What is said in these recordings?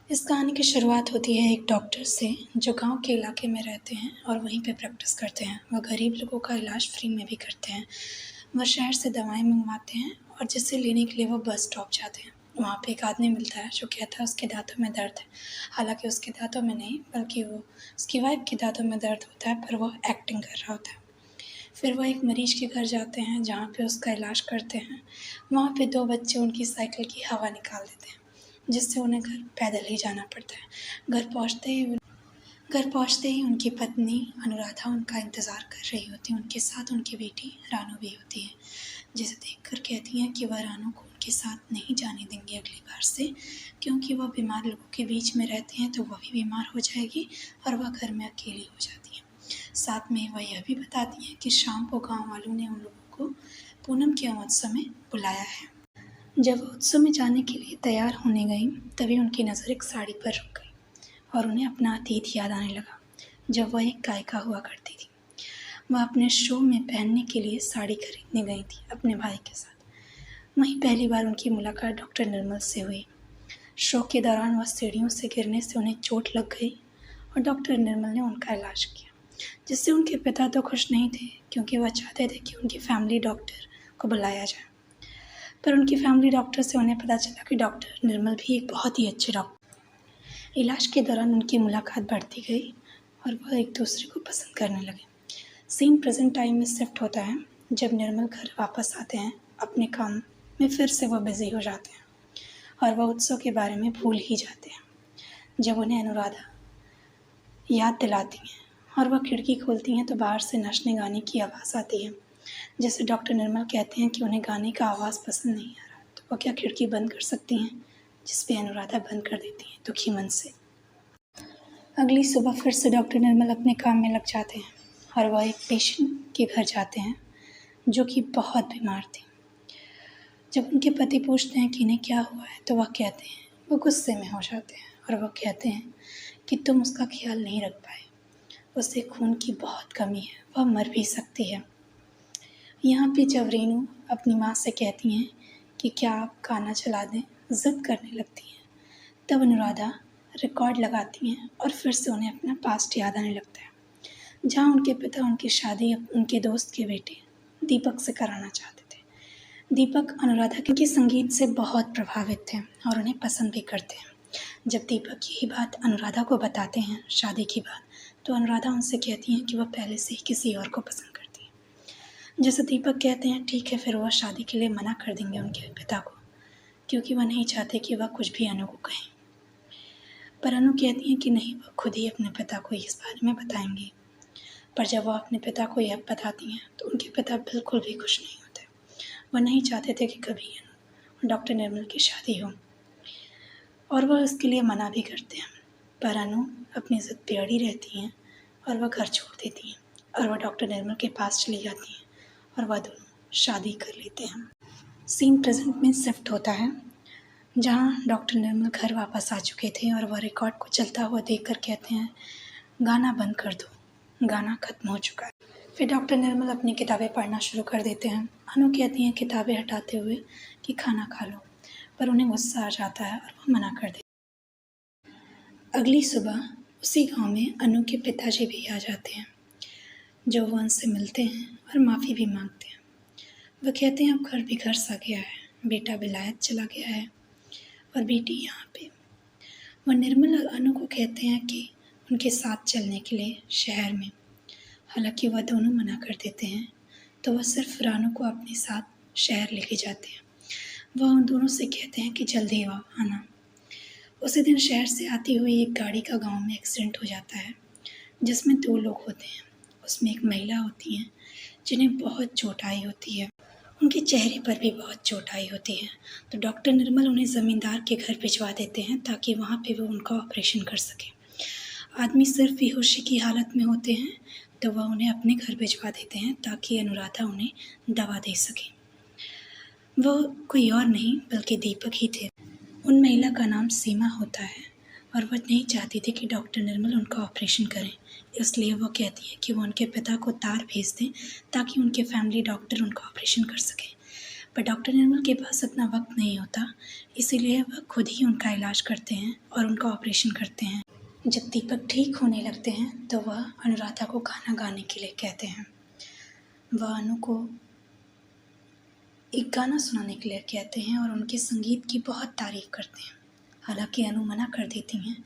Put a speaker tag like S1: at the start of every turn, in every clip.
S1: इस कहानी की शुरुआत होती है एक डॉक्टर से जो गांव के इलाके में रहते हैं और वहीं पे प्रैक्टिस करते हैं। वह गरीब लोगों का इलाज फ्री में भी करते हैं। वह शहर से दवाएं मंगवाते हैं और जिसे लेने के लिए वो बस स्टॉप जाते हैं। वहाँ पे एक आदमी मिलता है जो कहता है उसके दांतों में दर्द है। हालांकि उसके दांतों में नहीं बल्कि वो उसकी वाइफ के दांतों में दर्द होता है, पर वो एक्टिंग कर रहा होता है। फिर वह एक मरीज के घर जाते हैं जहाँ पे उसका इलाज करते हैं। वहाँ पे दो बच्चे उनकी साइकिल की हवा निकाल देते हैं, जिससे उन्हें घर पैदल ही जाना पड़ता है। घर पहुँचते ही उनकी पत्नी अनुराधा उनका इंतज़ार कर रही होती है। उनके साथ उनकी बेटी रानू भी होती है, जिसे देखकर कहती हैं कि वह रानू को उनके साथ नहीं जाने देंगी अगली बार से, क्योंकि वह बीमार लोगों के बीच में रहते हैं तो वह भी बीमार हो जाएगी और वह घर में अकेली हो जाती है। साथ में वह यह भी बताती हैं कि शाम को गाँव वालों ने उन लोगों को पूनम के महोत्सव में बुलाया है। जब वो उत्सव में जाने के लिए तैयार होने गई, तभी उनकी नज़र एक साड़ी पर रुक गई और उन्हें अपना अतीत याद आने लगा जब वह एक गायिका हुआ करती थी। वह अपने शो में पहनने के लिए साड़ी खरीदने गई थी अपने भाई के साथ। वहीं पहली बार उनकी मुलाकात डॉक्टर निर्मल से हुई। शो के दौरान वह सीढ़ियों से गिरने से उन्हें चोट लग गई और डॉक्टर निर्मल ने उनका इलाज किया, जिससे उनके पिता तो खुश नहीं थे क्योंकि वह चाहते थे कि उनकी फैमिली डॉक्टर को बुलाया जाए। पर उनकी फैमिली डॉक्टर से उन्हें पता चला कि डॉक्टर निर्मल भी एक बहुत ही अच्छे डॉक्टर। इलाज के दौरान उनकी मुलाकात बढ़ती गई और वह एक दूसरे को पसंद करने लगे। सीन प्रेजेंट टाइम में शिफ्ट होता है जब निर्मल घर वापस आते हैं। अपने काम में फिर से वह बिजी हो जाते हैं और वह उत्सव के बारे में भूल ही जाते हैं। जब उन्हें अनुराधा याद दिलाती हैं और वह खिड़की खोलती हैं तो बाहर से नाचने गाने की आवाज़ आती है, जैसे डॉक्टर निर्मल कहते हैं कि उन्हें गाने का आवाज़ पसंद नहीं आ रहा, तो वह क्या खिड़की बंद कर सकती हैं, जिस पे अनुराधा बंद कर देती हैं दुखी मन से। अगली सुबह फिर से डॉक्टर निर्मल अपने काम में लग जाते हैं और वह एक पेशेंट के घर जाते हैं जो कि बहुत बीमार थी। जब उनके पति पूछते हैं कि इन्हें क्या हुआ है तो वह कहते हैं, वो गुस्से में हो जाते हैं और वह कहते हैं कि तुम उसका ख्याल नहीं रख पाए, उसे खून की बहुत कमी है, वह मर भी सकती है। यहाँ पे जब रेनू अपनी माँ से कहती हैं कि क्या आप गाना चला दें, ज़िद करने लगती हैं, तब अनुराधा रिकॉर्ड लगाती हैं और फिर से उन्हें अपना पास्ट याद आने लगता है, जहाँ उनके पिता उनकी शादी उनके दोस्त के बेटे दीपक से कराना चाहते थे। दीपक अनुराधा के संगीत से बहुत प्रभावित थे और उन्हें पसंद भी करते हैं। जब दीपक यही बात अनुराधा को बताते हैं शादी की बात, तो अनुराधा उनसे कहती हैं कि वह पहले से ही किसी और को पसंद करती है। जैसे दीपक कहते हैं ठीक है, फिर वह शादी के लिए मना कर देंगे उनके पिता को, क्योंकि वह नहीं चाहते कि वह कुछ भी अनु को कहें। पर अनु कहती हैं कि नहीं, वह खुद ही अपने पिता को इस बारे में बताएंगी। पर जब वह अपने पिता को यह बताती हैं तो उनके पिता बिल्कुल भी खुश नहीं होते। वह नहीं चाहते थे कि कभी अनु और डॉक्टर निर्मल की शादी हो और वह इसके लिए मना भी करते हैं। पर अनु अपनी ज़िद पे अड़ी रहती हैं और वह घर छोड़ देती हैं और वह डॉक्टर निर्मल के पास चली जाती हैं और वह दोनों शादी कर लेते हैं। सीन प्रेजेंट में शिफ्ट होता है जहाँ डॉक्टर निर्मल घर वापस आ चुके थे और वह रिकॉर्ड को चलता हुआ देखकर कहते हैं, गाना बंद कर दो, गाना खत्म हो चुका है। फिर डॉक्टर निर्मल अपनी किताबें पढ़ना शुरू कर देते हैं। अनु कहती हैं किताबें हटाते हुए कि खाना खा लो, पर उन्हें गुस्सा आ जाता है और वह मना कर देते हैं। अगली सुबह उसी गांव में अनु के पिताजी भी आ जाते हैं, जो वो उनसे मिलते हैं और माफ़ी भी मांगते हैं। वह कहते हैं अब घर भी घर सा गया है, बेटा विलायत चला गया है और बेटी यहाँ पे। वह निर्मल और अनु को कहते हैं कि उनके साथ चलने के लिए शहर में। हालांकि वह दोनों मना कर देते हैं, तो वह सिर्फ रानू को अपने साथ शहर लेके जाते हैं। वह उन दोनों से कहते हैं कि जल्दी आना। उसी दिन शहर से आती हुई एक गाड़ी का गांव में एक्सीडेंट हो जाता है, जिसमें दो लोग होते हैं। उसमें एक महिला होती हैं जिन्हें बहुत चोट आई होती है, उनके चेहरे पर भी बहुत चोट आई होती है। तो डॉक्टर निर्मल उन्हें ज़मींदार के घर भिजवा देते हैं ताकि वहाँ पे वो उनका ऑपरेशन कर सकें। आदमी सिर्फ बेहोशी की हालत में होते हैं तो वह उन्हें अपने घर भिजवा देते हैं ताकि अनुराधा उन्हें दवा दे सके। वह कोई और नहीं बल्कि दीपक ही थे। उन महिला का नाम सीमा होता है और वह नहीं चाहती थी कि डॉक्टर निर्मल उनका ऑपरेशन करें, इसलिए वो कहती है कि वो उनके पिता को तार भेज दें ताकि उनके फैमिली डॉक्टर उनका ऑपरेशन कर सकें। पर डॉक्टर निर्मल के पास इतना वक्त नहीं होता, इसीलिए वह खुद ही उनका इलाज करते हैं और उनका ऑपरेशन करते हैं। जब दीपक ठीक होने लगते हैं तो वह अनुराधा को गाना गाने के लिए कहते हैं। वह अनु को एक गाना सुनाने के लिए कहते हैं और उनके संगीत की बहुत तारीफ़ करते हैं। हालांकि अनु मना कर देती हैं।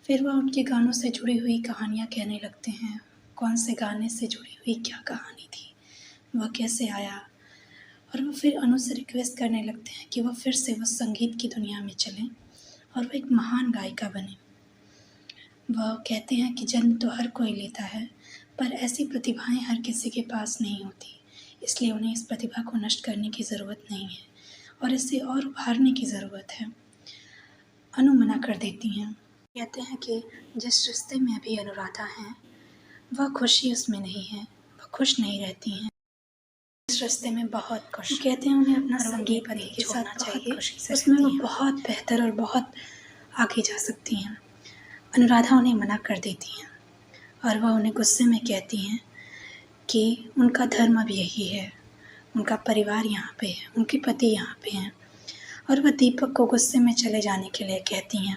S1: फिर वह उनके गानों से जुड़ी हुई कहानियाँ कहने लगते हैं। कौन से गाने से जुड़ी हुई क्या कहानी थी, वह कैसे आया, और वो फिर अनु से रिक्वेस्ट करने लगते हैं कि वह फिर से वह संगीत की दुनिया में चलें और वह एक महान गायिका बने। वह कहते हैं कि जन्म तो हर कोई लेता है, पर ऐसी प्रतिभाएं हर किसी के पास नहीं होती, इसलिए उन्हें इस प्रतिभा को नष्ट करने की ज़रूरत नहीं है और इसे और उभारने की ज़रूरत है। अनु मना कर देती हैं। कहते हैं कि जिस रिश्ते में अभी अनुराधा हैं वह खुशी उसमें नहीं है, वह खुश नहीं रहती हैं। इस रिश्ते में बहुत खुश, वो कहते हैं उन्हें अपना संगीत पति के साथ चाहिए, उसमें वो बहुत बेहतर और बहुत आगे जा सकती हैं। अनुराधा उन्हें मना कर देती हैं और वह उन्हें गुस्से में कहती हैं कि उनका धर्म अब यही है, उनका परिवार यहाँ पे है, उनके पति यहाँ पे हैं, और वह दीपक को गुस्से में चले जाने के लिए कहती हैं।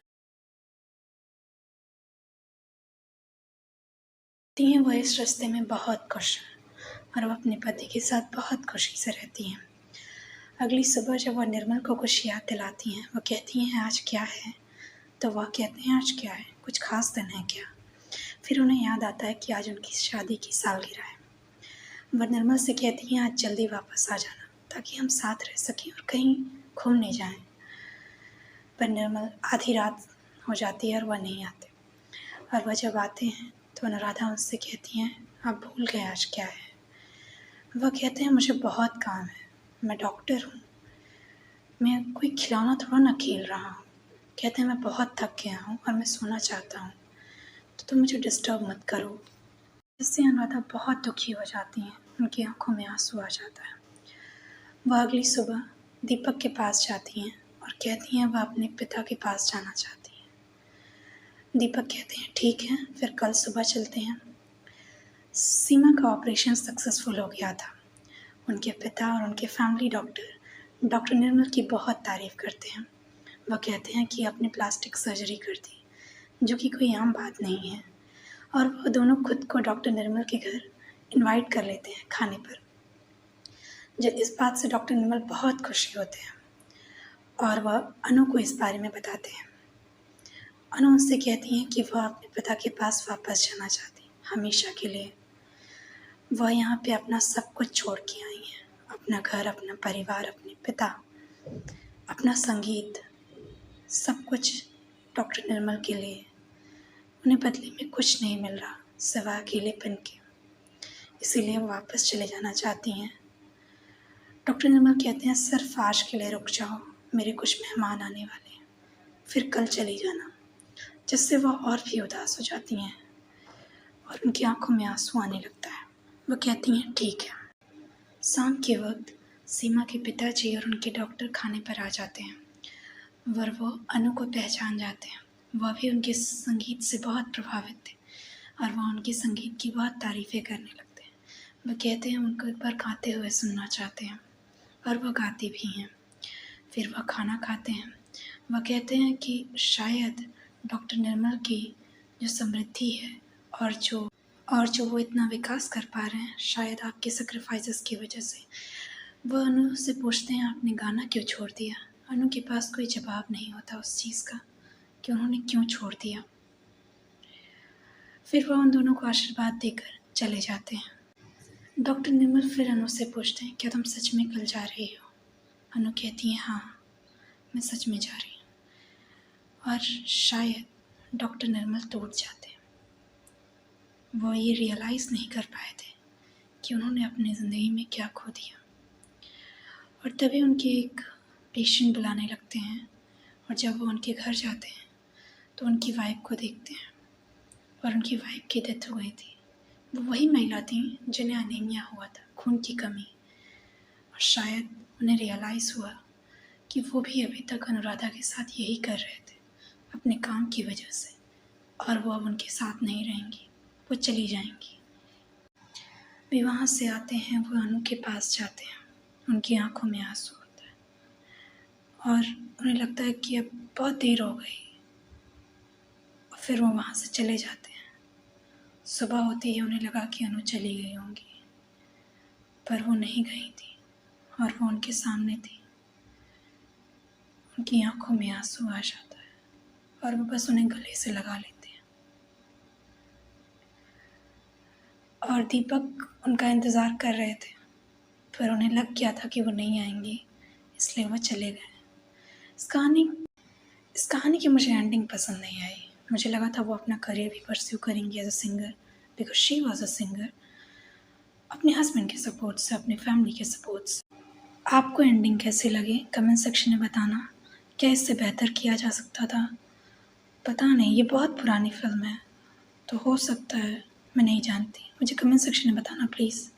S1: वह इस रिश्ते में बहुत खुश हैं और वह अपने पति के साथ बहुत खुशी से रहती हैं। अगली सुबह जब वह निर्मल को कुछ याद दिलाती हैं, वह कहती हैं आज क्या है, तो वह कहते हैं आज क्या है, कुछ खास दिन है क्या। फिर उन्हें याद आता है कि आज उनकी शादी की सालगिरह है। वह निर्मल से कहती हैं आज जल्दी वापस आ जाना ताकि हम साथ रह सकें और कहीं घूमने जाएं। पर निर्मल आधी रात हो जाती है और वह नहीं आते, और वह जब आते हैं तो अनुराधा उनसे कहती हैं आप भूल गए आज क्या है। वह कहते हैं मुझे बहुत काम है, मैं डॉक्टर हूँ, मैं कोई खिलौना थोड़ा ना खेल रहा हूँ। कहते हैं मैं बहुत थक गया हूँ और मैं सोना चाहता हूँ, तो तुम मुझे डिस्टर्ब मत करो। इससे अनुराधा बहुत दुखी हो जाती हैं, उनकी आंखों में आंसू आ जाता है। वह अगली सुबह दीपक के पास जाती हैं और कहती हैं वह अपने पिता के पास जाना चाहती हैं। दीपक कहते हैं ठीक है, फिर कल सुबह चलते हैं। सीमा का ऑपरेशन सक्सेसफुल हो गया था। उनके पिता और उनके फैमिली डॉक्टर निर्मल की बहुत तारीफ़ करते हैं। वह कहते हैं कि आपने प्लास्टिक सर्जरी कर दी, जो कि कोई आम बात नहीं है, और वह दोनों खुद को डॉक्टर निर्मल के घर इनवाइट कर लेते हैं खाने पर। जब इस बात से डॉक्टर निर्मल बहुत खुशी होते हैं और वह अनु को इस बारे में बताते हैं। अनु उनसे कहती हैं कि वह अपने पिता के पास वापस जाना चाहती हमेशा के लिए। वह यहाँ पे अपना सब कुछ छोड़ के आई हैं, अपना घर, अपना परिवार, अपने पिता, अपना संगीत, सब कुछ डॉक्टर निर्मल के लिए। उन्हें बदले में कुछ नहीं मिल रहा सिवाय अकेलेपन के, इसीलिए वो वापस चले जाना चाहती हैं। डॉक्टर निर्मल कहते हैं सिर्फ आज के लिए रुक जाओ, मेरे कुछ मेहमान आने वाले हैं, फिर कल चली जाना। जिससे वह और भी उदास हो जाती हैं और उनकी आंखों में आंसू आने लगता है। वो कहती हैं ठीक है। शाम के वक्त सीमा के पिताजी और उनके डॉक्टर खाने पर आ जाते हैं, वो अनु को पहचान जाते हैं। वह भी उनके संगीत से बहुत प्रभावित थे और वह उनके संगीत की बहुत तारीफ़ें करने लगते हैं। वह कहते हैं उनको एक बार गाते हुए सुनना चाहते हैं, और वह गाते भी हैं। फिर वह खाना खाते हैं। वह कहते हैं कि शायद डॉक्टर निर्मल की जो समृद्धि है और जो वो इतना विकास कर पा रहे हैं, शायद आपके सेक्रीफाइसेस की वजह से। वह अनु से पूछते हैं आपने गाना क्यों छोड़ दिया। अनु के पास कोई जवाब नहीं होता उस चीज़ का कि उन्होंने क्यों छोड़ दिया। फिर वह उन दोनों को आशीर्वाद देकर चले जाते हैं। डॉक्टर निर्मल फिर अनु से पूछते हैं क्या तुम सच में कल जा रही हो। अनु कहती है हाँ, मैं सच में जा रही हूँ। और शायद डॉक्टर निर्मल टूट जाते हैं। वो ये रियलाइज़ नहीं कर पाए थे कि उन्होंने अपनी ज़िंदगी में क्या खो दिया। और तभी उनके एक पेशेंट बुलाने लगते हैं, और जब वो उनके घर जाते हैं तो उनकी वाइफ को देखते हैं, और उनकी वाइफ की डेथ हो गई थी। वो वही महिला थी जिन्हें अनीमिया हुआ था, खून की कमी। और शायद उन्हें रियलाइज़ हुआ कि वो भी अभी तक अनुराधा के साथ यही कर रहे थे अपने काम की वजह से, और वो अब उनके साथ नहीं रहेंगी, वो चली जाएंगी। वे वहाँ से आते हैं, वो अनु के पास जाते हैं, उनकी आँखों में आँसू होता है और उन्हें लगता है कि अब बहुत देर हो गई और फिर वो वहाँ से चले जाते हैं। सुबह होते ही उन्हें लगा कि अनु चली गई होंगी, पर वो नहीं गई थी और वो उनके सामने थी। उनकी आँखों में आँसू आ जाता है और वो बस उन्हें गले से लगा लेते हैं। और दीपक उनका इंतज़ार कर रहे थे, पर उन्हें लग गया था कि वो नहीं आएंगी, इसलिए वो चले गए। इस कहानी की मुझे एंडिंग पसंद नहीं आई। मुझे लगा था वो अपना करियर भी परस्यू करेंगी as a singer, because she was a singer, अपने हस्बैंड के सपोर्ट से, अपनी फैमिली के सपोर्ट से। आपको एंडिंग कैसी लगी कमेंट सेक्शन में बताना। क्या इससे बेहतर किया जा सकता था? पता नहीं, ये बहुत पुरानी फिल्म है तो हो सकता है, मैं नहीं जानती। मुझे कमेंट सेक्शन में बताना प्लीज़।